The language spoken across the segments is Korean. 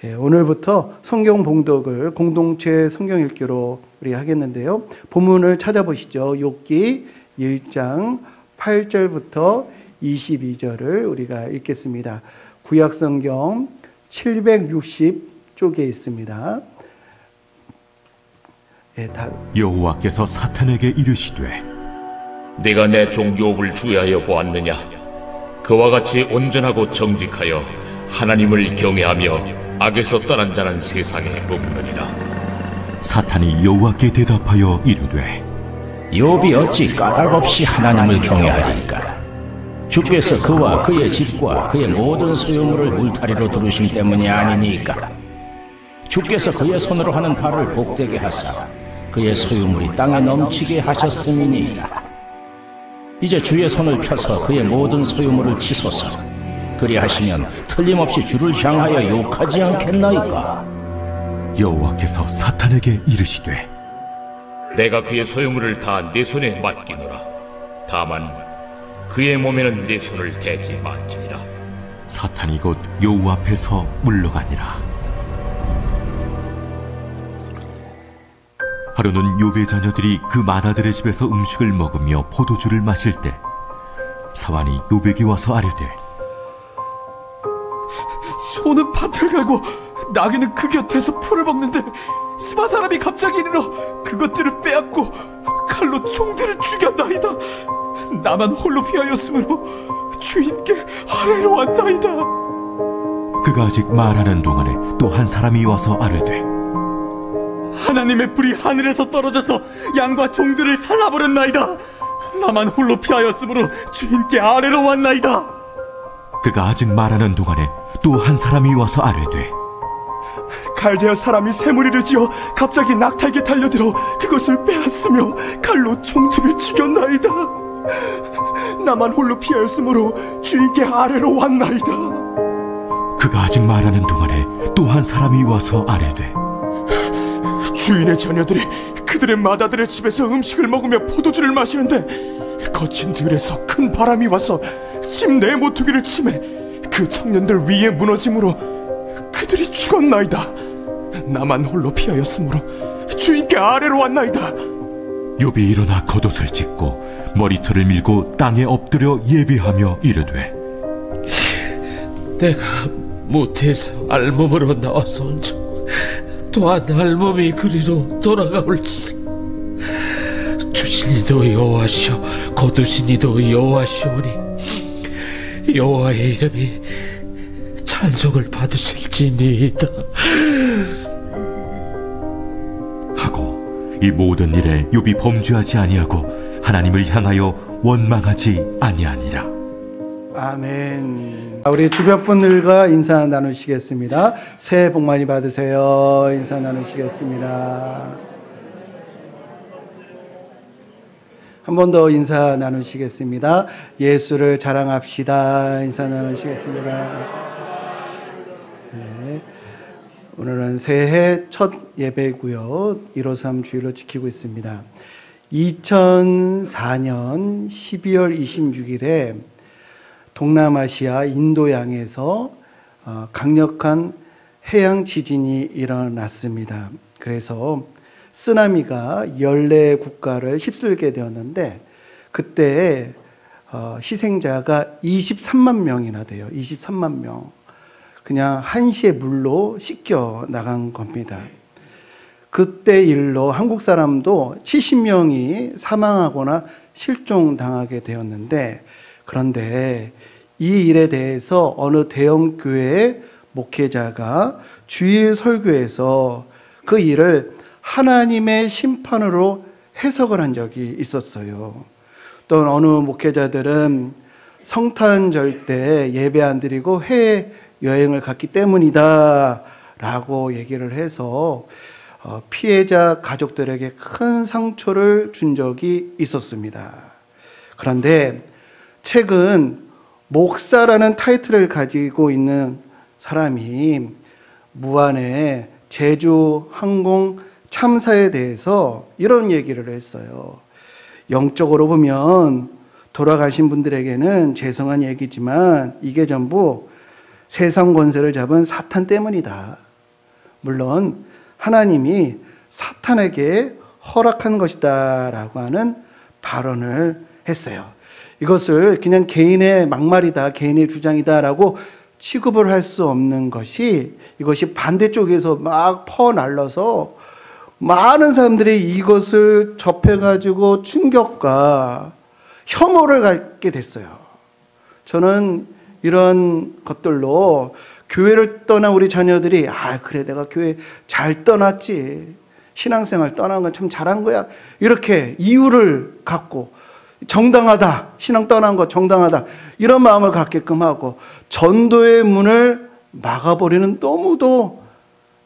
오늘부터 성경 봉독을 공동체 성경 읽기로 우리 하겠는데요. 본문을 찾아보시죠. 욥기 1장 8절부터 22절을 우리가 읽겠습니다. 구약 성경 760쪽에 있습니다. 여호와께서 사탄에게 이르시되 네가 내 종 욥을 주의하여 보았느냐? 그와 같이 온전하고 정직하여 하나님을 경외하며 악에서 떠난 자는 세상에 없느니라. 사탄이 여호와께 대답하여 이르되 욥이 어찌 까닭없이 하나님을 경외하리이까? 주께서 그와 그의 집과 그의 모든 소유물을 울타리로 두르신 때문이 아니니까. 주께서 그의 손으로 하는 바를 복되게 하사 그의 소유물이 땅에 넘치게 하셨음이니이다. 이제 주의 손을 펴서 그의 모든 소유물을 치소서. 그리하시면 틀림없이 주를 향하여 욕하지 않겠나이까? 여호와께서 사탄에게 이르시되 내가 그의 소유물을 다 내 손에 맡기노라. 다만 그의 몸에는 내 손을 대지 말지니라. 사탄이 곧 여호와 앞에서 물러가니라. 하루는 욥의 자녀들이 그 맏아들의 집에서 음식을 먹으며 포도주를 마실 때 사환이 욥에게 와서 아뢰되 소는 밭을 갈고 나귀는 그 곁에서 풀을 먹는데 스바 사람이 갑자기 이르러 그것들을 빼앗고 칼로 종들을 죽였나이다. 나만 홀로 피하였으므로 주인께 아뢰러 왔나이다. 그가 아직 말하는 동안에 또 한 사람이 와서 아뢰되 하나님의 불이 하늘에서 떨어져서 양과 종들을 살라버렸나이다. 나만 홀로 피하였으므로 주인께 아뢰러 왔나이다. 그가 아직 말하는 동안에 또 한 사람이 와서 아뢰되 갈대아 사람이 새무리를 지어 갑자기 낙타에게 달려들어 그것을 빼앗으며 칼로 종들을 죽였나이다. 나만 홀로 피하였으므로 주인께 아뢰러 왔나이다. 그가 아직 말하는 동안에 또 한 사람이 와서 아뢰되 주인의 자녀들이 그들의 맏아들의 집에서 음식을 먹으며 포도주를 마시는데 거친 들에서 큰 바람이 와서 집 내 모퉁이를 치매 그 청년들 위에 무너짐으로 그들이 죽었나이다. 나만 홀로 피하였으므로 주인께 아뢰러 왔나이다. 욥이 일어나 겉옷을 찢고 머리털을 밀고 땅에 엎드려 예배하며 이르되 내가 모태에서 알몸으로 나와서 온즉 또한 알몸이 그리로 돌아가올지. 주신 이도 여호와시오 거두신 이도 여호와시오니 여호와의 이름이 찬송을 받으실지니이다 하고 이 모든 일에 욥이 범죄하지 아니하고 하나님을 향하여 원망하지 아니하니라. 아멘. 우리 주변 분들과 인사 나누시겠습니다. 새해 복 많이 받으세요. 인사 나누시겠습니다. 한 번 더 인사 나누시겠습니다. 예수를 자랑합시다. 인사 나누시겠습니다. 네. 오늘은 새해 첫 예배고요. 153 주일로 지키고 있습니다. 2004년 12월 26일에 동남아시아 인도양에서 강력한 해양 지진이 일어났습니다. 그래서 쓰나미가 14국가를 휩쓸게 되었는데 그때 희생자가 23만 명이나 돼요. 23만 명. 그냥 한시의 물로 씻겨 나간 겁니다. 그때 일로 한국 사람도 70명이 사망하거나 실종당하게 되었는데 그런데 이 일에 대해서 어느 대형 교회의 목회자가 주일 설교에서 그 일을 하나님의 심판으로 해석을 한 적이 있었어요. 또 어느 목회자들은 성탄절 때 예배 안 드리고 해외 여행을 갔기 때문이다 라고 얘기를 해서 피해자 가족들에게 큰 상처를 준 적이 있었습니다. 그런데 최근 목사라는 타이틀을 가지고 있는 사람이 무안의 제주 항공 참사에 대해서 이런 얘기를 했어요. 영적으로 보면 돌아가신 분들에게는 죄송한 얘기지만 이게 전부 세상 권세를 잡은 사탄 때문이다. 물론 하나님이 사탄에게 허락한 것이다 라고 하는 발언을 했어요. 이것을 그냥 개인의 막말이다, 개인의 주장이다 라고 취급을 할 수 없는 것이, 이것이 반대쪽에서 막 퍼날라서 많은 사람들이 이것을 접해가지고 충격과 혐오를 갖게 됐어요. 저는 이런 것들로 교회를 떠난 우리 자녀들이 그래 내가 교회 잘 떠났지, 신앙생활 떠난 건 참 잘한 거야, 이렇게 이유를 갖고 정당하다, 신앙 떠난 거 정당하다, 이런 마음을 갖게끔 하고 전도의 문을 막아버리는 너무도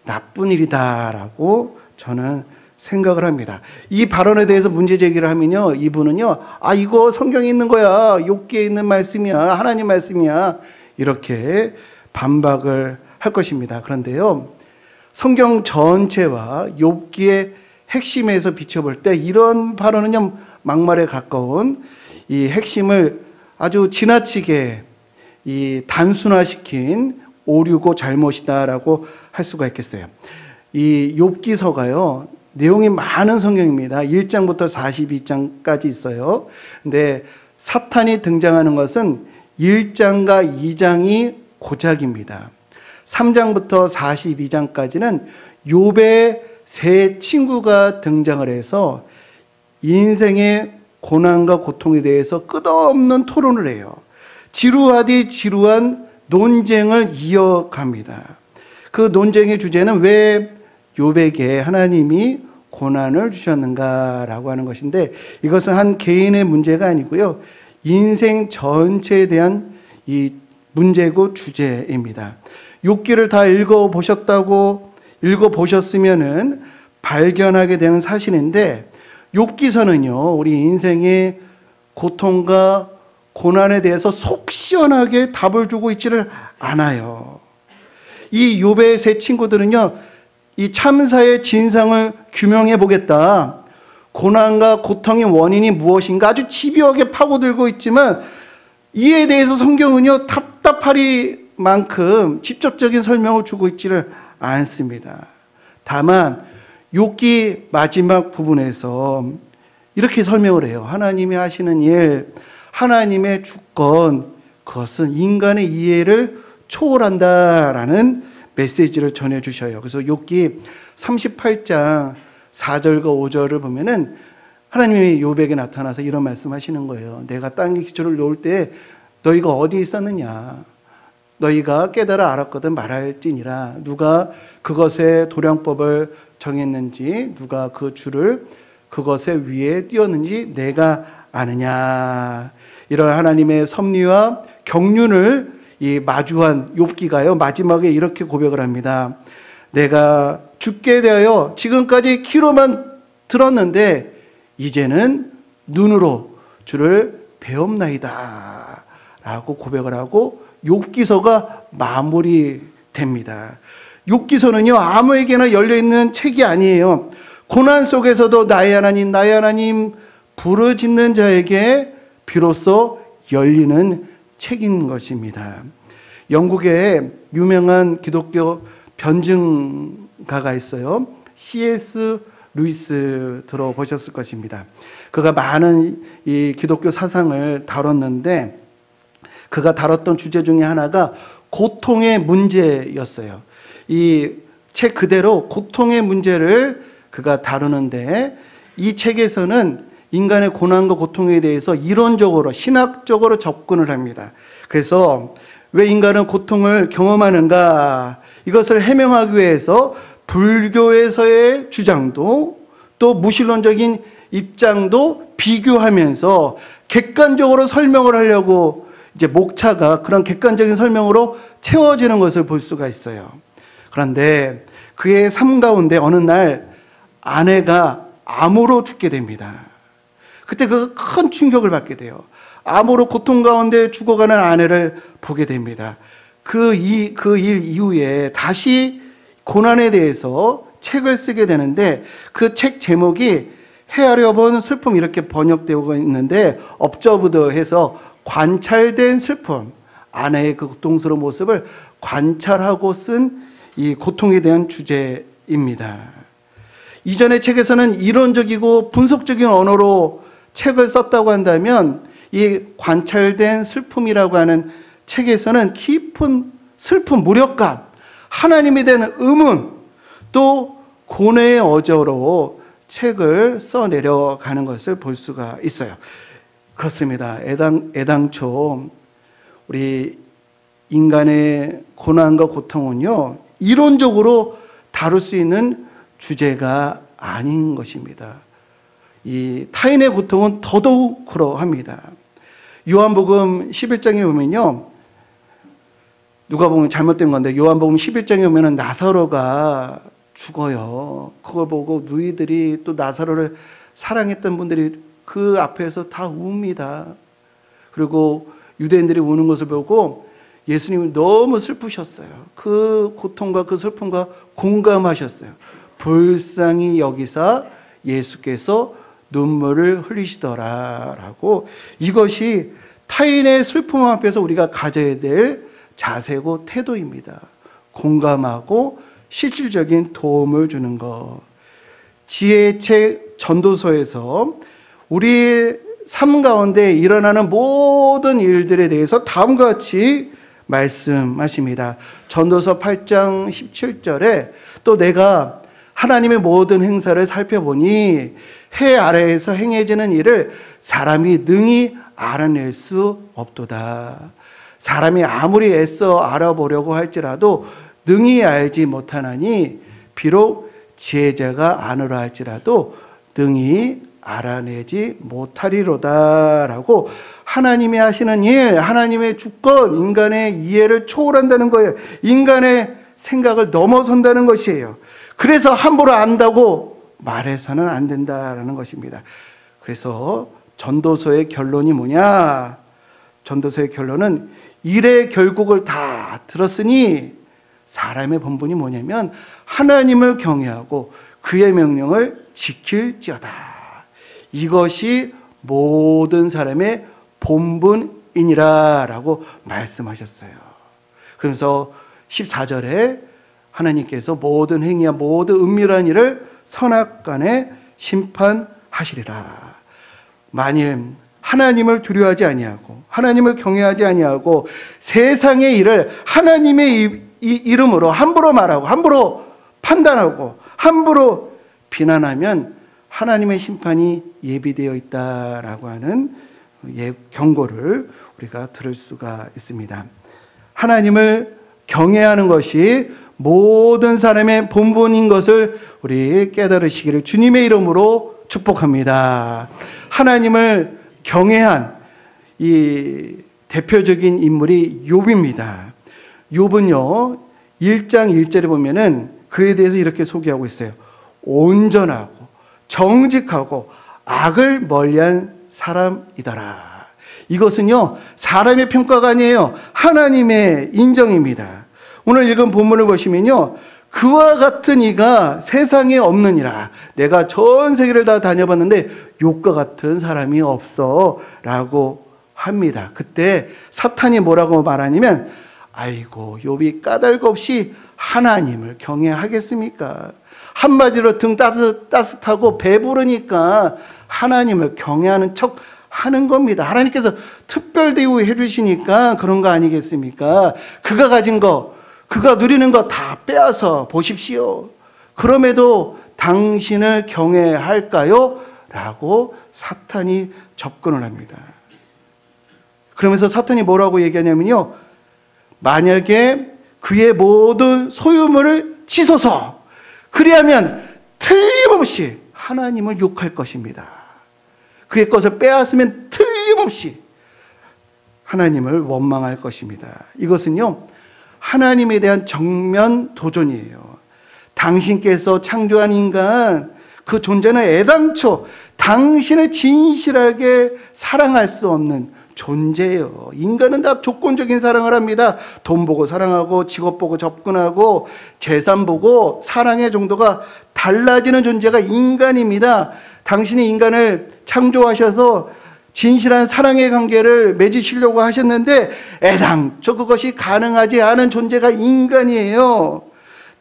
나쁜 일이다라고 저는 생각을 합니다. 이 발언에 대해서 문제 제기를 하면요, 이분은요, 이거 성경에 있는 거야, 욥기에 있는 말씀이야, 하나님 말씀이야, 이렇게 반박을 할 것입니다. 그런데요, 성경 전체와 욥기의 핵심에서 비춰볼 때 이런 발언은요, 막말에 가까운 이 핵심을 아주 지나치게 이 단순화시킨 오류고 잘못이다라고 할 수가 있겠어요. 이 욥기서가요, 내용이 많은 성경입니다. 1장부터 42장까지 있어요. 근데 사탄이 등장하는 것은 1장과 2장이 고작입니다. 3장부터 42장까지는 욥의 세 친구가 등장을 해서 인생의 고난과 고통에 대해서 끝없는 토론을 해요. 지루하디 지루한 논쟁을 이어갑니다. 그 논쟁의 주제는 왜 욥에게 하나님이 고난을 주셨는가라고 하는 것인데, 이것은 한 개인의 문제가 아니고요, 인생 전체에 대한 이 문제고 주제입니다. 욥기를 다 읽어보셨으면은 발견하게 되는 사실인데, 욥기서는요, 우리 인생의 고통과 고난에 대해서 속 시원하게 답을 주고 있지를 않아요. 이 욥의 세 친구들은요, 이 참사의 진상을 규명해 보겠다, 고난과 고통의 원인이 무엇인가 아주 집요하게 파고들고 있지만, 이에 대해서 성경은요, 답답하리만큼 직접적인 설명을 주고 있지를 않습니다. 다만 욥기 마지막 부분에서 이렇게 설명을 해요. 하나님이 하시는 일, 하나님의 주권, 그것은 인간의 이해를 초월한다라는 메시지를 전해주셔요. 그래서 욥기 38장 4절과 5절을 보면은 하나님이 욥에게 나타나서 이런 말씀하시는 거예요. 내가 땅에 기초를 놓을 때 너희가 어디 있었느냐? 너희가 깨달아 알았거든 말할지니라. 누가 그것의 도량법을 정했는지, 누가 그 줄을 그것의 위에 띄웠는지 내가 아느냐. 이런 하나님의 섭리와 경륜을 이 마주한 욥기가요, 마지막에 이렇게 고백을 합니다. 내가 죽게 되어 지금까지 귀로만 들었는데 이제는 눈으로 주를 배움나이다 라고 고백을 하고 욥기서가 마무리됩니다. 욥기서는요, 아무에게나 열려있는 책이 아니에요. 고난 속에서도 나의 하나님 부르짖는 자에게 비로소 열리는 책인 것입니다. 영국에 유명한 기독교 변증가가 있어요. C.S. 루이스 들어보셨을 것입니다. 그가 많은 이 기독교 사상을 다뤘는데, 그가 다뤘던 주제 중에 하나가 고통의 문제였어요. 이 책 그대로 고통의 문제를 그가 다루는데, 이 책에서는 인간의 고난과 고통에 대해서 이론적으로, 신학적으로 접근을 합니다. 그래서 왜 인간은 고통을 경험하는가, 이것을 해명하기 위해서 불교에서의 주장도 또 무신론적인 입장도 비교하면서 객관적으로 설명을 하려고, 이제 목차가 그런 객관적인 설명으로 채워지는 것을 볼 수가 있어요. 그런데 그의 삶 가운데 어느 날 아내가 암으로 죽게 됩니다. 그때 그 큰 충격을 받게 돼요. 암으로 고통 가운데 죽어가는 아내를 보게 됩니다. 그 일 이후에 다시 고난에 대해서 책을 쓰게 되는데, 그 책 제목이 헤아려 본 슬픔, 이렇게 번역되고 있는데, 업저브드 해서 관찰된 슬픔, 아내의 그 고통스러운 모습을 관찰하고 쓴 이 고통에 대한 주제입니다. 이전의 책에서는 이론적이고 분석적인 언어로 책을 썼다고 한다면 이 관찰된 슬픔이라고 하는 책에서는 깊은 슬픔, 무력감, 하나님에 대한 의문, 또 고뇌의 어조로 책을 써내려가는 것을 볼 수가 있어요. 그렇습니다. 애당초 우리 인간의 고난과 고통은요, 이론적으로 다룰 수 있는 주제가 아닌 것입니다. 이 타인의 고통은 더더욱 그러합니다. 요한복음 11장에 보면요, 누가 보면 잘못된 건데 요한복음 11장에 보면은 나사로가 죽어요. 그걸 보고 누이들이 또 나사로를 사랑했던 분들이 그 앞에서 다 웁니다. 그리고 유대인들이 우는 것을 보고 예수님이 너무 슬프셨어요. 그 고통과 그 슬픔과 공감하셨어요. 불쌍히 여기사 예수께서 눈물을 흘리시더라라고. 이것이 타인의 슬픔 앞에서 우리가 가져야 될 자세고 태도입니다. 공감하고 실질적인 도움을 주는 것. 지혜의 책 전도서에서 우리 삶 가운데 일어나는 모든 일들에 대해서 다음과 같이 말씀하십니다. 전도서 8장 17절에 또 내가 하나님의 모든 행사를 살펴보니 해 아래에서 행해지는 일을 사람이 능히 알아낼 수 없도다. 사람이 아무리 애써 알아보려고 할지라도 능히 알지 못하나니 비록 지혜자가 아노라 할지라도 능히 알아내지 못하리로다 라고 하나님이 하시는 일, 하나님의 주권, 인간의 이해를 초월한다는 거예요. 인간의 생각을 넘어선다는 것이에요. 그래서 함부로 안다고 말해서는 안 된다라는 것입니다. 그래서 전도서의 결론이 뭐냐? 전도서의 결론은 일의 결국을 다 들었으니 사람의 본분이 뭐냐면 하나님을 경외하고 그의 명령을 지킬지어다. 이것이 모든 사람의 본분이니라 라고 말씀하셨어요. 그러면서 14절에 하나님께서 모든 행위와 모든 은밀한 일을 선악간에 심판하시리라. 만일 하나님을 두려워하지 아니하고 하나님을 경외하지 아니하고 세상의 일을 하나님의 이름으로 함부로 말하고 함부로 판단하고 함부로 비난하면 하나님의 심판이 예비되어 있다라고 하는 경고를 우리가 들을 수가 있습니다. 하나님을 경외하는 것이 모든 사람의 본분인 것을 우리 깨달으시기를 주님의 이름으로 축복합니다. 하나님을 경외한 이 대표적인 인물이 욥입니다. 욥은요 1장 1절에 보면은 그에 대해서 이렇게 소개하고 있어요. 온전하고 정직하고 악을 멀리한 사람이더라. 이것은요 사람의 평가가 아니에요. 하나님의 인정입니다. 오늘 읽은 본문을 보시면요, 그와 같은 이가 세상에 없느니라. 내가 전 세계를 다 다녀봤는데 욥과 같은 사람이 없어 라고 합니다. 그때 사탄이 뭐라고 말하냐면, 아이고 욥이 까닭 없이 하나님을 경외하겠습니까? 한마디로 등 따뜻하고 배부르니까 하나님을 경외하는 척 하는 겁니다. 하나님께서 특별 대우해 주시니까 그런 거 아니겠습니까? 그가 가진 거, 그가 누리는 거 다 빼앗아 보십시오. 그럼에도 당신을 경외할까요? 라고 사탄이 접근을 합니다. 그러면서 사탄이 뭐라고 얘기하냐면요, 만약에 그의 모든 소유물을 치소서, 그리하면 틀림없이 하나님을 욕할 것입니다. 그의 것을 빼앗으면 틀림없이 하나님을 원망할 것입니다. 이것은요 하나님에 대한 정면 도전이에요. 당신께서 창조한 인간, 그 존재는 애당초 당신을 진실하게 사랑할 수 없는 존재예요. 인간은 다 조건적인 사랑을 합니다. 돈 보고 사랑하고 직업 보고 접근하고 재산 보고 사랑의 정도가 달라지는 존재가 인간입니다. 당신이 인간을 창조하셔서 진실한 사랑의 관계를 맺으시려고 하셨는데 애당초 그것이 가능하지 않은 존재가 인간이에요.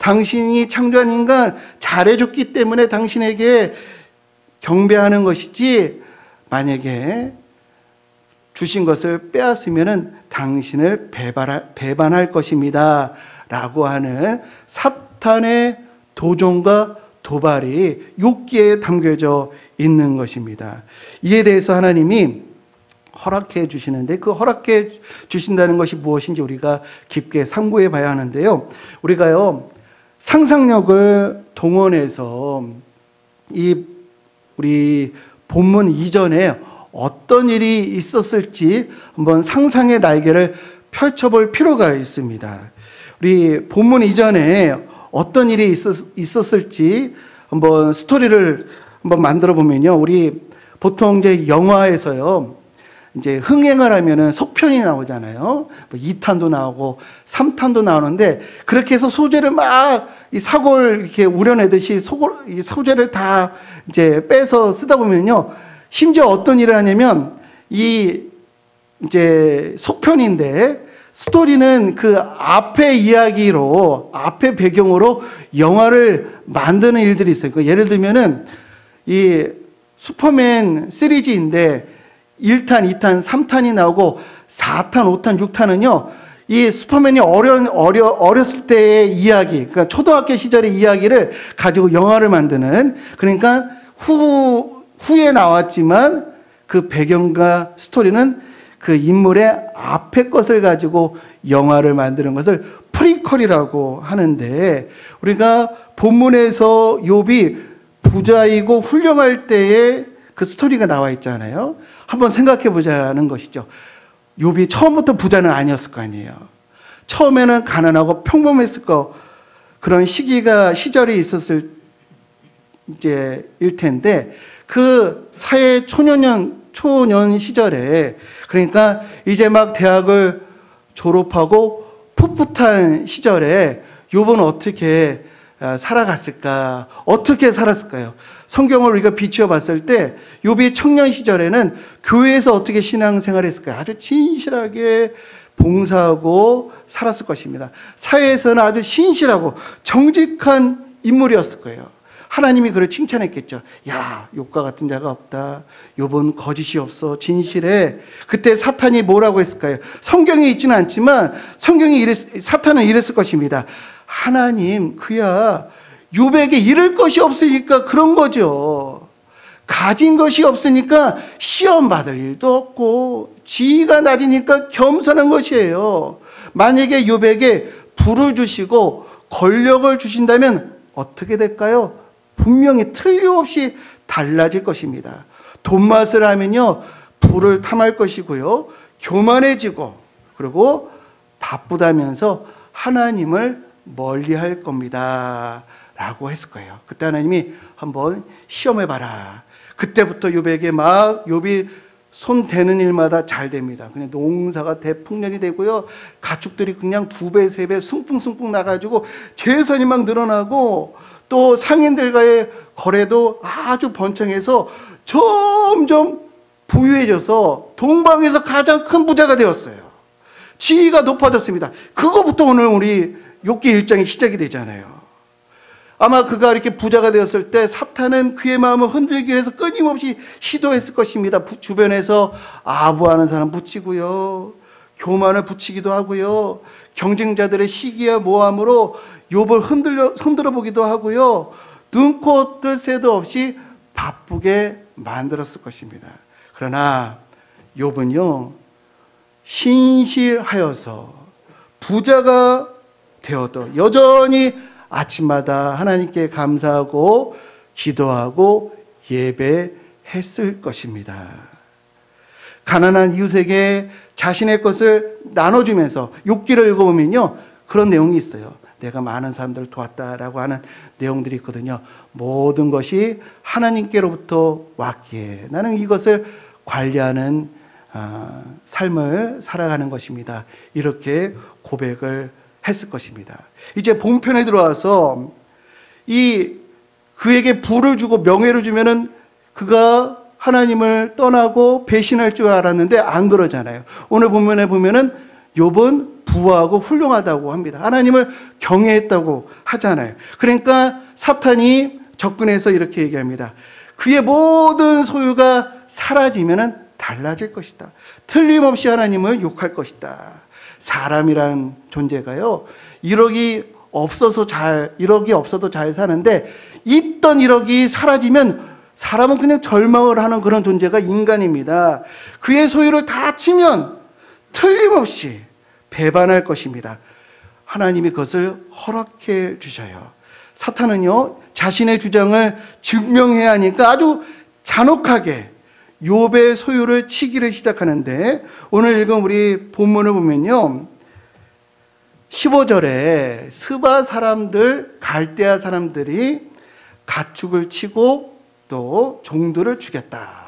당신이 창조한 인간 잘해줬기 때문에 당신에게 경배하는 것이지, 만약에 주신 것을 빼앗으면 당신을 배반할 것입니다 라고 하는 사탄의 도전과 도발이 욥기에 담겨져 있는 것입니다. 이에 대해서 하나님이 허락해 주시는데, 그 허락해 주신다는 것이 무엇인지 우리가 깊게 상고해 봐야 하는데요. 우리가요, 상상력을 동원해서 우리 본문 이전에 어떤 일이 있었을지 한번 상상의 날개를 펼쳐볼 필요가 있습니다. 우리 본문 이전에 어떤 일이 있었을지 한번 스토리를 한번 만들어 보면요. 우리 보통 이제 영화에서요, 이제 흥행을 하면은 속편이 나오잖아요. 뭐 2탄도 나오고 3탄도 나오는데, 그렇게 해서 소재를 막 이 사골 이렇게 우려내듯이 이 소재를 다 이제 빼서 쓰다 보면요, 심지어 어떤 일을 하냐면, 이제 속편인데 스토리는 그 앞의 이야기로, 앞의 배경으로 영화를 만드는 일들이 있어요. 예를 들면은 이 슈퍼맨 시리즈인데 1탄, 2탄, 3탄이 나오고 4탄, 5탄, 6탄은요, 이 슈퍼맨이 어렸을 때의 이야기, 그러니까 초등학교 시절의 이야기를 가지고 영화를 만드는, 그러니까 후에 나왔지만 그 배경과 스토리는 그 인물의 앞의 것을 가지고 영화를 만드는 것을 프리퀄이라고 하는데, 우리가 본문에서 욥이 부자이고 훌륭할 때의 그 스토리가 나와 있잖아요. 한번 생각해 보자는 것이죠. 욥이 처음부터 부자는 아니었을 거 아니에요. 처음에는 가난하고 평범했을 그런 시절이 있었을 일 텐데, 그 사회 초년 시절에, 그러니까 이제 막 대학을 졸업하고 풋풋한 시절에 욥은 어떻게 살아갔을까? 어떻게 살았을까요? 성경을 우리가 비추어 봤을 때 욥이 청년 시절에는 교회에서 어떻게 신앙생활을 했을까요? 아주 진실하게 봉사하고 살았을 것입니다. 사회에서는 아주 신실하고 정직한 인물이었을 거예요. 하나님이 그를 칭찬했겠죠. 야, 욥과 같은 자가 없다. 욥은 거짓이 없어. 진실해. 그때 사탄이 뭐라고 했을까요? 성경에 있지는 않지만 사탄은 이랬을 것입니다. 하나님, 그야 욥에게 잃을 것이 없으니까 그런 거죠. 가진 것이 없으니까 시험 받을 일도 없고, 지위가 낮으니까 겸손한 것이에요. 만약에 욥에게 부를 주시고 권력을 주신다면 어떻게 될까요? 분명히 틀림없이 달라질 것입니다. 돈맛을 하면요, 부를 탐할 것이고요, 교만해지고, 그리고 바쁘다면서 하나님을 멀리할 겁니다 라고 했을 거예요. 그때 하나님이 한번 시험해봐라. 그때부터 욥에게 막 욥이 손 대는 일마다 잘 됩니다. 그냥 농사가 대풍년이 되고요, 가축들이 그냥 2배, 3배 숭풍숭풍 나가지고 재산이 막 늘어나고, 또 상인들과의 거래도 아주 번창해서 점점 부유해져서 동방에서 가장 큰 부자가 되었어요. 지위가 높아졌습니다. 그거부터 오늘 우리 욥기 1장이 시작이 되잖아요. 아마 그가 이렇게 부자가 되었을 때 사탄은 그의 마음을 흔들기 위해서 끊임없이 시도했을 것입니다. 주변에서 아부하는 사람 붙이고요, 교만을 붙이기도 하고요, 경쟁자들의 시기와 모함으로 욥을 흔들어 보기도 하고요, 눈코 뜰 새도 없이 바쁘게 만들었을 것입니다. 그러나 욥은요, 신실하여서 부자가 되어도 여전히 아침마다 하나님께 감사하고 기도하고 예배했을 것입니다. 가난한 이웃에게 자신의 것을 나눠주면서, 욥기를 읽어보면요, 그런 내용이 있어요. 내가 많은 사람들을 도왔다라고 하는 내용들이 있거든요. 모든 것이 하나님께로부터 왔기에 나는 이것을 관리하는 삶을 살아가는 것입니다. 이렇게 고백을 했을 것입니다. 이제 본편에 들어와서 그에게 부를 주고 명예를 주면은 그가 하나님을 떠나고 배신할 줄 알았는데 안 그러잖아요. 오늘 본문에 보면은 욥은 부하고 훌륭하다고 합니다. 하나님을 경외했다고 하잖아요. 그러니까 사탄이 접근해서 이렇게 얘기합니다. 그의 모든 소유가 사라지면 달라질 것이다. 틀림없이 하나님을 욕할 것이다. 사람이란 존재가요, 1억이 없어도 잘 사는데 있던 1억이 사라지면 사람은 그냥 절망을 하는 그런 존재가 인간입니다. 그의 소유를 다 치면 틀림없이 배반할 것입니다. 하나님이 그것을 허락해 주셔요. 사탄은요, 자신의 주장을 증명해야 하니까 아주 잔혹하게 욥의 소유를 치기를 시작하는데, 오늘 읽은 우리 본문을 보면요, 15절에 스바 사람들, 갈대아 사람들이 가축을 치고 또 종들을 죽였다.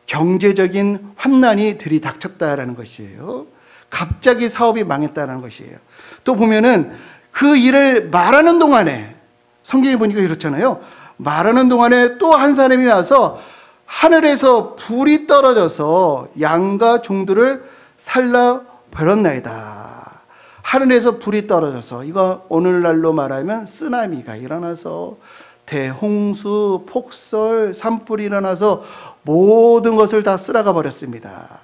경제적인 환난이 들이닥쳤다라는 것이에요. 갑자기 사업이 망했다는 것이에요. 또 보면은 그 일을 말하는 동안에, 성경에 보니까 이렇잖아요. 말하는 동안에 또 한 사람이 와서 하늘에서 불이 떨어져서 양과 종들을 살라 버렸나이다. 하늘에서 불이 떨어져서, 이거 오늘날로 말하면 쓰나미가 일어나서 대홍수, 폭설, 산불이 일어나서 모든 것을 다 쓸어가 버렸습니다.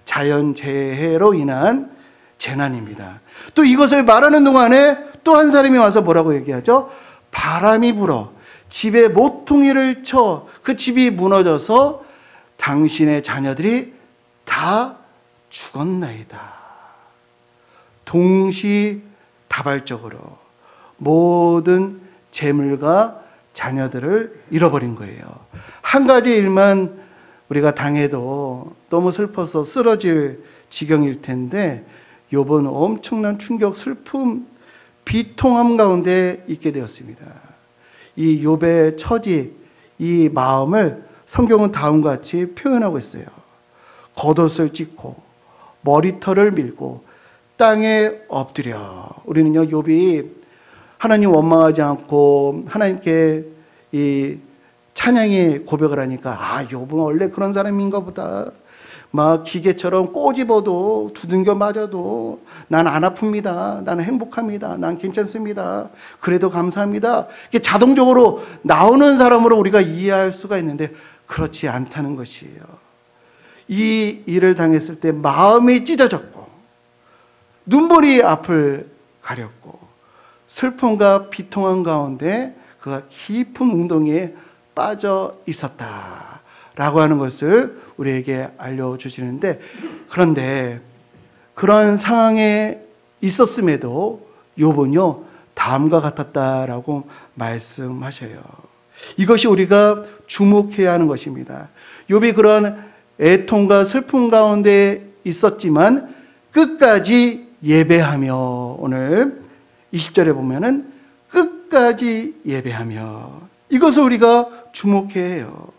자연재해로 인한 재난입니다. 또 이것을 말하는 동안에 또 한 사람이 와서 뭐라고 얘기하죠? 바람이 불어 집에 모퉁이를 쳐 그 집이 무너져서 당신의 자녀들이 다 죽었나이다. 동시다발적으로 모든 재물과 자녀들을 잃어버린 거예요. 한 가지 일만 우리가 당해도 너무 슬퍼서 쓰러질 지경일 텐데, 욥은 엄청난 충격, 슬픔, 비통함 가운데 있게 되었습니다. 이 욥의 처지, 이 마음을 성경은 다음과 같이 표현하고 있어요. 겉옷을 찢고 머리털을 밀고 땅에 엎드려. 우리는요, 욥이 하나님 원망하지 않고 하나님께 이 찬양의 고백을 하니까, 아, 욥은 원래 그런 사람인가 보다. 막 기계처럼 꼬집어도 두들겨 맞아도 난 안 아픕니다. 나는 행복합니다. 난 괜찮습니다. 그래도 감사합니다. 이게 자동적으로 나오는 사람으로 우리가 이해할 수가 있는데 그렇지 않다는 것이에요. 이 일을 당했을 때 마음이 찢어졌고 눈물이 앞을 가렸고 슬픔과 비통한 가운데 그가 깊은 웅덩이에 빠져 있었다라고 하는 것을 우리에게 알려주시는데, 그런데 그런 상황에 있었음에도 욥은요, 다음과 같았다라고 말씀하셔요. 이것이 우리가 주목해야 하는 것입니다. 욥이 그런 애통과 슬픔 가운데 있었지만 끝까지 예배하며, 오늘 20절에 보면은 끝까지 예배하며, 이것을 우리가 주목해야 해요.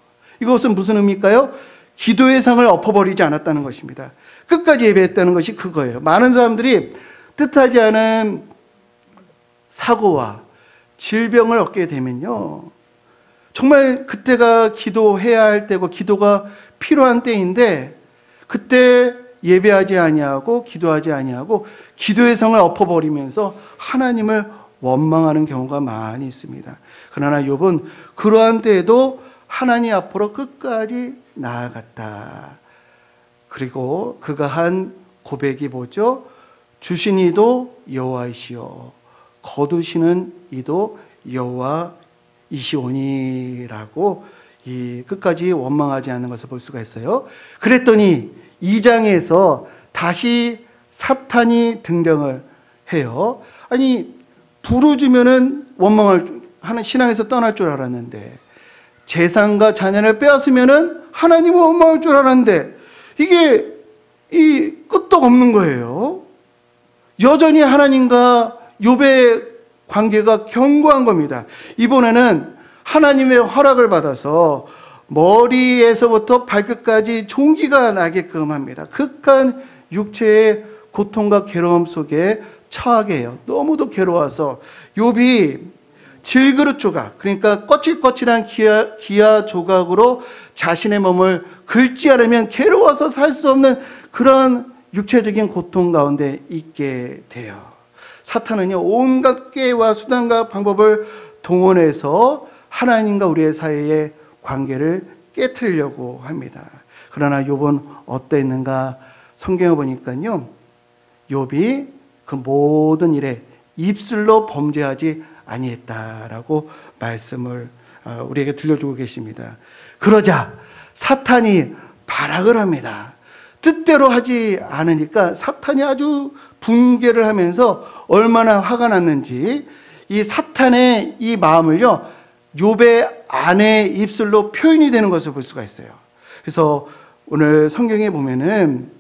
이것은 무슨 의미일까요? 기도의 상을 엎어버리지 않았다는 것입니다. 끝까지 예배했다는 것이 그거예요. 많은 사람들이 뜻하지 않은 사고와 질병을 얻게 되면요, 정말 그때가 기도해야 할 때고 기도가 필요한 때인데 그때 예배하지 아니하고 기도하지 아니하고 기도의 성을 엎어버리면서 하나님을 원망하는 경우가 많이 있습니다. 그러나 욥은 그러한 때에도 하나님 앞으로 끝까지 나아갔다. 그리고 그가 한 고백이 뭐죠? 주신 이도 여호와이시오, 거두시는 이도 여호와이시오니라고 이 끝까지 원망하지 않는 것을 볼 수가 있어요. 그랬더니 2장에서 다시 사탄이 등장을 해요. 아니, 부르주면은 원망을 하는, 신앙에서 떠날 줄 알았는데, 재산과 자녀를 빼앗으면은 하나님은 원망할 줄 알았는데, 이게 이 끝도 없는 거예요. 여전히 하나님과 욥의 관계가 견고한 겁니다. 이번에는 하나님의 허락을 받아서 머리에서부터 발끝까지 종기가 나게끔 합니다. 극한 육체의 고통과 괴로움 속에 처하게 해요. 너무도 괴로워서 욥이 질그릇 조각, 그러니까 거칠거칠한 기아 조각으로 자신의 몸을 긁지 않으면 괴로워서 살 수 없는 그런 육체적인 고통 가운데 있게 돼요. 사탄은요, 온갖 꾀와 수단과 방법을 동원해서 하나님과 우리의 사이의 관계를 깨트리려고 합니다. 그러나 욥은 어떠했는가? 성경에 보니까요, 욥이 그 모든 일에 입술로 범죄하지 아니했다라고 말씀을 우리에게 들려주고 계십니다. 그러자 사탄이 발악을 합니다. 뜻대로 하지 않으니까 사탄이 아주 분개를 하면서 얼마나 화가 났는지 이 사탄의 이 마음을요, 욥의 아내의 입술로 표현이 되는 것을 볼 수가 있어요. 그래서 오늘 성경에 보면은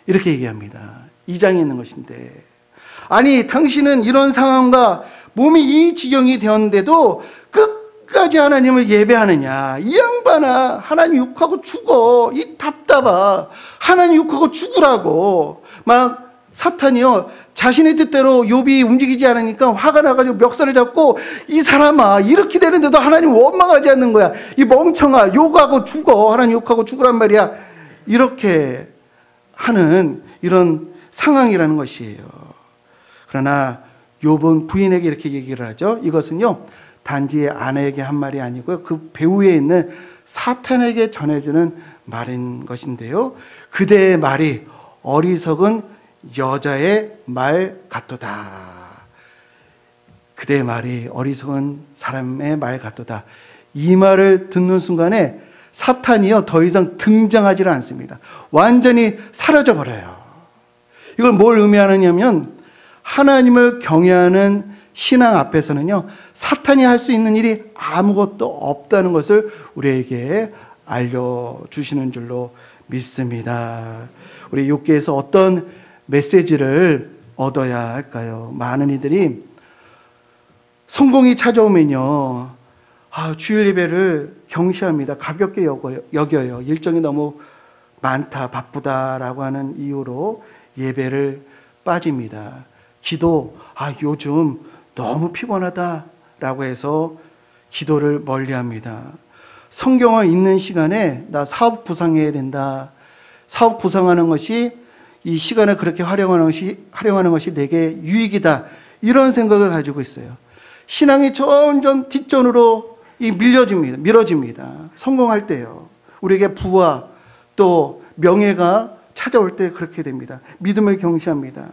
이렇게 얘기합니다. 2장에 있는 것인데, 아니 당신은 이런 상황과 몸이 이 지경이 되었는데도 끝까지 하나님을 예배하느냐? 이 양반아, 하나님 욕하고 죽어. 이 답답아. 하나님 욕하고 죽으라고. 막 사탄이요, 자신의 뜻대로 욥이 움직이지 않으니까 화가 나가지고 멱살을 잡고, 이 사람아, 이렇게 되는데도 하나님 원망하지 않는 거야. 이 멍청아, 욕하고 죽어. 하나님 욕하고 죽으란 말이야. 이렇게 하는 이런 상황이라는 것이에요. 그러나 욥은 부인에게 이렇게 얘기를 하죠. 이것은요, 단지 아내에게 한 말이 아니고요, 그 배후에 있는 사탄에게 전해주는 말인 것인데요, 그대의 말이 어리석은 여자의 말 같도다. 그대의 말이 어리석은 사람의 말 같도다. 이 말을 듣는 순간에 사탄이요, 더 이상 등장하지를 않습니다. 완전히 사라져 버려요. 이걸 뭘 의미하느냐면, 하나님을 경외하는 신앙 앞에서는요, 사탄이 할 수 있는 일이 아무것도 없다는 것을 우리에게 알려주시는 줄로 믿습니다. 우리 욥기에서 어떤 메시지를 얻어야 할까요? 많은 이들이 성공이 찾아오면요, 주일 예배를 경시합니다. 가볍게 여겨요. 일정이 너무 많다, 바쁘다라고 하는 이유로 예배를 빠집니다. 기도, 요즘 너무 피곤하다라고 해서 기도를 멀리합니다. 성경을 읽는 시간에 나 사업 구상해야 된다. 사업 구상하는 것이, 이 시간을 그렇게 활용하는 것이 내게 유익이다. 이런 생각을 가지고 있어요. 신앙이 점점 뒷전으로 미뤄집니다. 성공할 때요, 우리에게 부와 또 명예가 찾아올 때 그렇게 됩니다. 믿음을 경시합니다.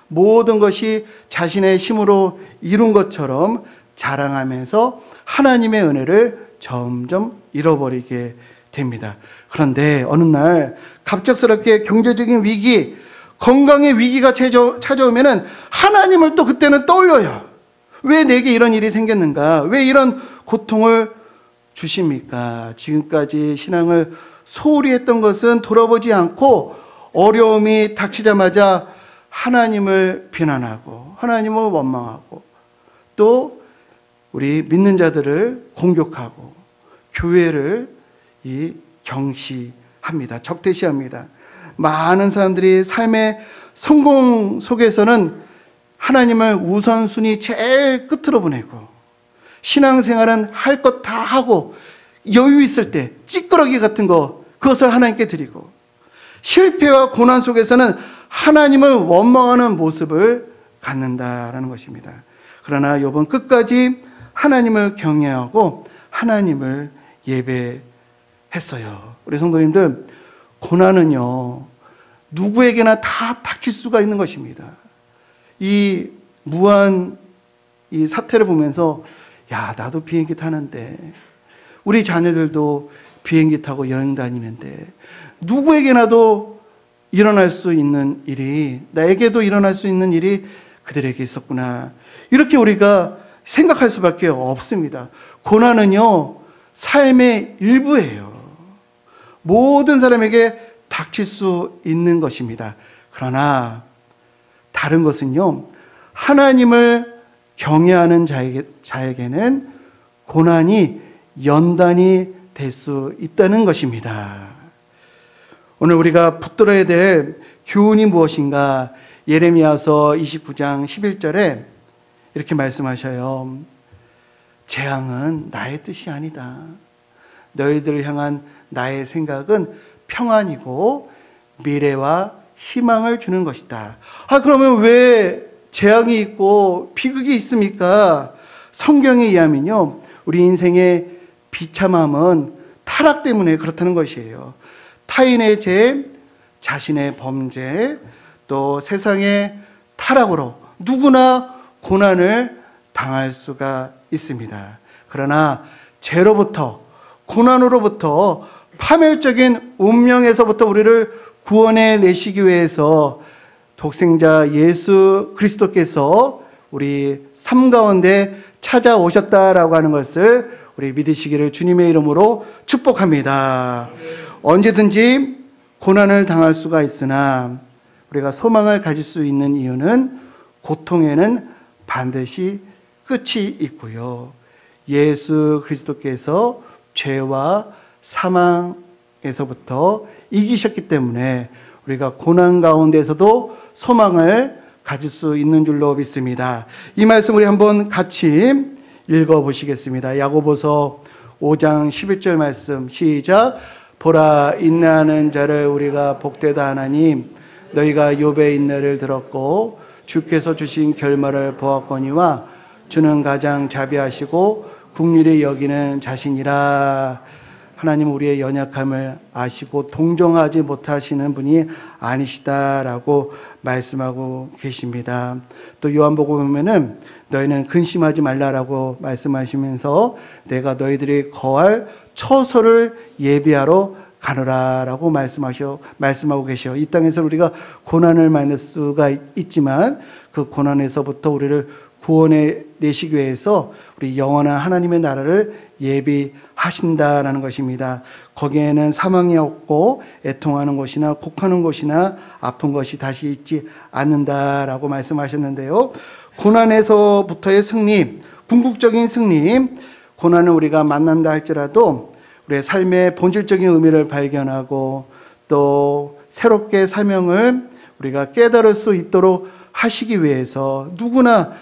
모든 것이 자신의 힘으로 이룬 것처럼 자랑하면서 하나님의 은혜를 점점 잃어버리게 됩니다. 그런데 어느 날 갑작스럽게 경제적인 위기, 건강의 위기가 찾아오면은 하나님을 또 그때는 떠올려요. 왜 내게 이런 일이 생겼는가? 왜 이런 고통을 주십니까? 지금까지 신앙을 소홀히 했던 것은 돌아보지 않고 어려움이 닥치자마자 하나님을 비난하고 하나님을 원망하고 또 우리 믿는 자들을 공격하고 교회를 경시합니다. 적대시합니다. 많은 사람들이 삶의 성공 속에서는 하나님을 우선순위 제일 끝으로 보내고 신앙생활은 할 것 다 하고 여유 있을 때 찌끄러기 같은 거 그것을 하나님께 드리고 실패와 고난 속에서는 하나님을 원망하는 모습을 갖는다라는 것입니다. 그러나 욥은 끝까지 하나님을 경외하고 하나님을 예배했어요. 우리 성도님들, 고난은요 누구에게나 다 닥칠 수가 있는 것입니다. 이 무한 이 사태를 보면서 나도 비행기 타는데 우리 자녀들도 비행기 타고 여행 다니는데 누구에게나도 일어날 수 있는 일이, 나에게도 일어날 수 있는 일이 그들에게 있었구나, 이렇게 우리가 생각할 수밖에 없습니다. 고난은요 삶의 일부예요. 모든 사람에게 닥칠 수 있는 것입니다. 그러나 다른 것은요, 하나님을 경외하는 자에게는 고난이 연단이 될 수 있다는 것입니다. 오늘 우리가 붙들어야 될 교훈이 무엇인가? 예레미야서 29장 11절에 이렇게 말씀하셔요. 재앙은 나의 뜻이 아니다. 너희들을 향한 나의 생각은 평안이고 미래와 희망을 주는 것이다. 그러면 왜 재앙이 있고 비극이 있습니까? 성경에 의하면요, 우리 인생의 비참함은 타락 때문에 그렇다는 것이에요. 타인의 죄, 자신의 범죄, 또 세상의 타락으로 누구나 고난을 당할 수가 있습니다. 그러나 죄로부터, 고난으로부터, 파멸적인 운명에서부터 우리를 구원해 내시기 위해서 독생자 예수 그리스도께서 우리 삶 가운데 찾아오셨다라고 하는 것을 우리 믿으시기를 주님의 이름으로 축복합니다. 언제든지 고난을 당할 수가 있으나 우리가 소망을 가질 수 있는 이유는 고통에는 반드시 끝이 있고요. 예수 그리스도께서 죄와 사망에서부터 이기셨기 때문에 우리가 고난 가운데서도 소망을 가질 수 있는 줄로 믿습니다. 이 말씀 우리 한번 같이 읽어보시겠습니다. 야고보서 5장 11절 말씀 시작. 보라, 인내하는 자를 우리가 복되다 하나니 너희가 욥의 인내를 들었고 주께서 주신 결말을 보았거니와 주는 가장 자비하시고 긍휼히 여기는 자신이라. 하나님 우리의 연약함을 아시고 동정하지 못하시는 분이 아니시다라고 말씀하고 계십니다. 또 요한복음 보면은 너희는 근심하지 말라라고 말씀하시면서 내가 너희들이 거할 처소를 예비하러 가노라라고 말씀하고 계셔. 이 땅에서 우리가 고난을 만날 수가 있지만 그 고난에서부터 우리를 구원해 내시기 위해서 우리 영원한 하나님의 나라를 예비하신다라는 것입니다. 거기에는 사망이 없고 애통하는 것이나 곡하는 것이나 아픈 것이 다시 있지 않는다라고 말씀하셨는데요. 고난에서부터의 승리, 궁극적인 승리, 고난을 우리가 만난다 할지라도 우리의 삶의 본질적인 의미를 발견하고 또 새롭게 사명을 우리가 깨달을 수 있도록 하시기 위해서 누구나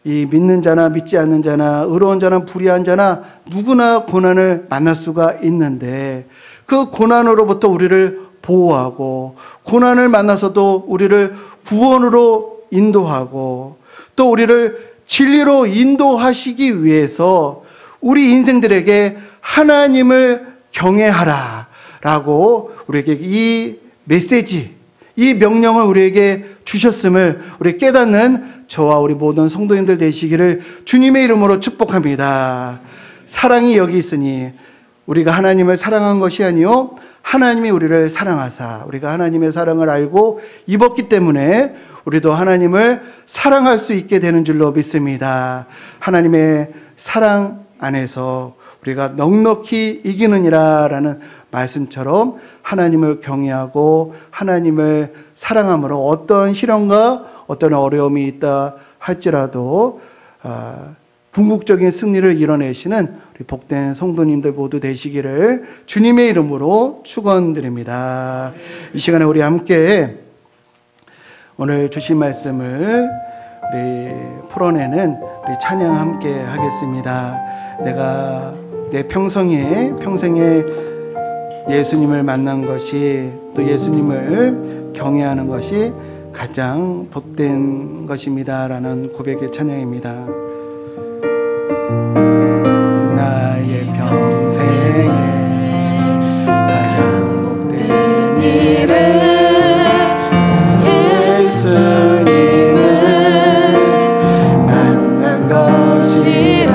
이 믿는 자나 믿지 않는 자나 의로운 자나 불의한 자나 누구나 고난을 만날 수가 있는데 그 고난으로부터 우리를 보호하고 고난을 만나서도 우리를 구원으로 인도하고 또 우리를 진리로 인도하시기 위해서 우리 인생들에게 하나님을 경외하라 라고 우리에게 이 메시지, 이 명령을 우리에게 주셨음을 우리 깨닫는 저와 우리 모든 성도님들 되시기를 주님의 이름으로 축복합니다. 사랑이 여기 있으니 우리가 하나님을 사랑한 것이 아니요 하나님이 우리를 사랑하사 우리가 하나님의 사랑을 알고 입었기 때문에 우리도 하나님을 사랑할 수 있게 되는 줄로 믿습니다. 하나님의 사랑 안에서 우리가 넉넉히 이기느니라 라는 말씀처럼 하나님을 경외하고 하나님을 사랑함으로 어떤 시련과 어떤 어려움이 있다 할지라도 궁극적인 승리를 이뤄내시는 우리 복된 성도님들 모두 되시기를 주님의 이름으로 축원드립니다. 이 시간에 우리 함께 오늘 주신 말씀을 우리 풀어내는 우리 찬양 함께 하겠습니다. 내가 내 평생에 예수님을 만난 것이 또 예수님을 경외하는 것이 가장 복된 것입니다 라는 고백의 찬양입니다. 나의 평생에 가장 복된 일은 예수님을 만난 것이라.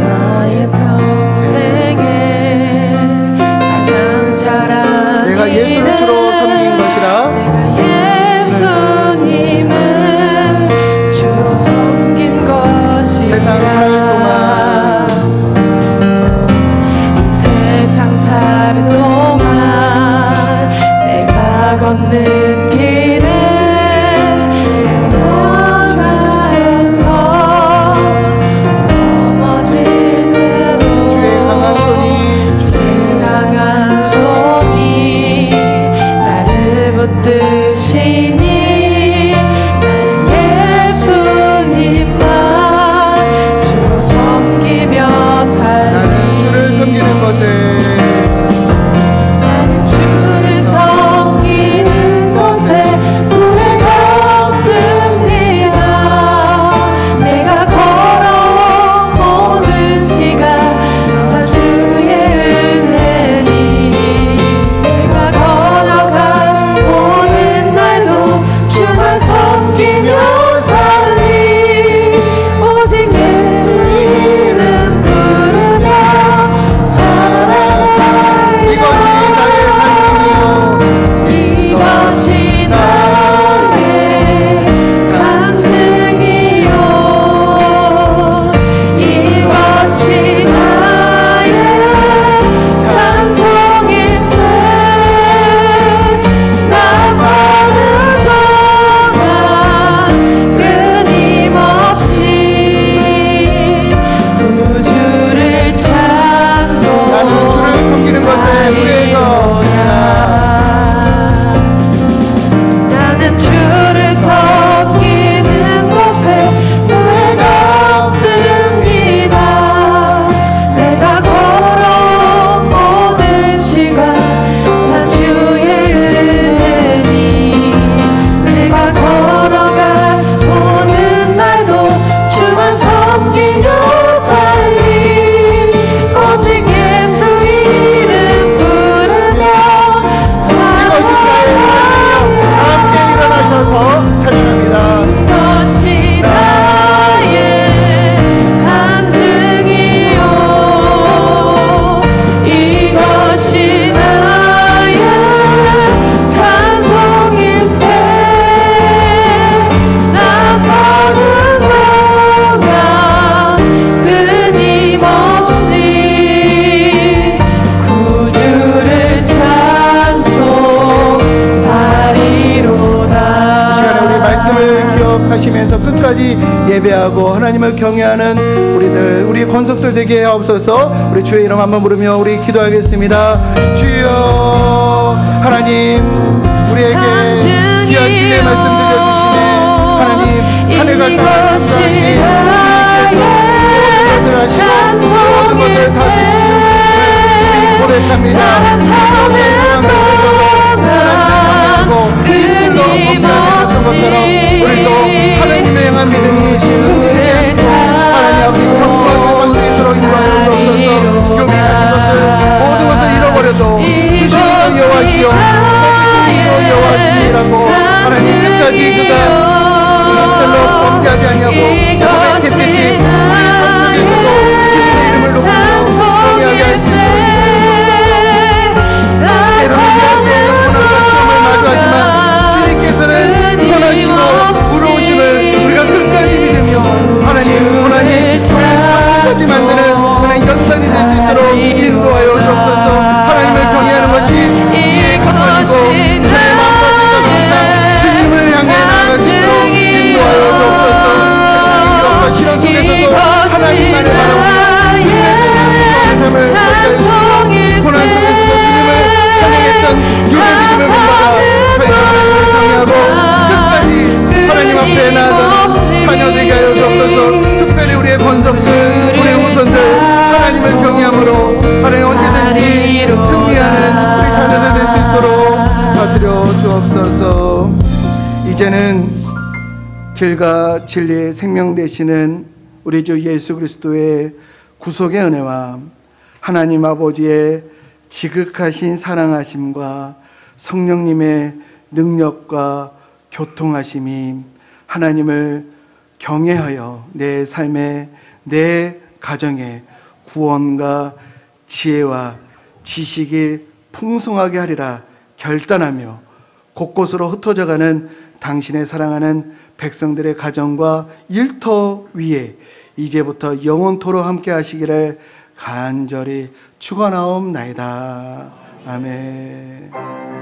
나의 평생에 가장 잘한 내가 예수를 주로 섬긴 것이라. 예수님을 주 의지하고 하나님을 경외하는 우리 권속들 되게 하옵소서. 우리 주의 이름 한번 부르며 우리 기도하겠습니다. 주여, 하나님 우리에게 귀한 주의 말씀 들려주시네. 하나님 하늘과 땅을 창조하신 모든 것을 다스리시는 고백합니다. 우리도 하나님의 향한 믿음이 흔들리지 않고 하나님 아버지 평범하게 갈 수 있도록 인도하여 주옵소서. 욥이 모든 것을 잃어버려도 주시는 여호와시여 여호와시니라고 하나님 끝까지 그가 별로 범죄하지 아니하고 고백했듯이 우리 삶속에서도 주님의 이름을 높이며 경외하게 할 수 있도록 만드는 하나님 연단이 될 수 있도록 인도하여 주옵소서. 하나님을 경외하는 것이 기쁨이고 내 마음과 주님을 향해 나아갈 수 있도록 인도하여 주옵소서. 시련 속에서도 하나님만을 바라보며 주님의 삶을 살게 고난 속에서도 주님을 찬양했던 유대 믿음을 본받아 저희가 하나님을 경외하고 끝까지 하나님 앞에 나아가는 자녀 되게 하여 주옵소서. 특별히 우리의 권속들 우리의 후손들 하나님을 경외함으로 하나님 언제든지 승리하는 우리 자녀들 될 수 있도록 다스려 주옵소서. 이제는 길과 진리의 생명 되시는 우리 주 예수 그리스도의 구속의 은혜와 하나님 아버지의 지극하신 사랑하심과 성령님의 능력과 교통하심이 하나님을 경외하여 내 삶에 내 가정에 구원과 지혜와 지식이 풍성하게 하리라 결단하며 곳곳으로 흩어져가는 당신의 사랑하는 백성들의 가정과 일터 위에 이제부터 영원토록 함께 하시기를 간절히 축원하옵나이다. 아멘.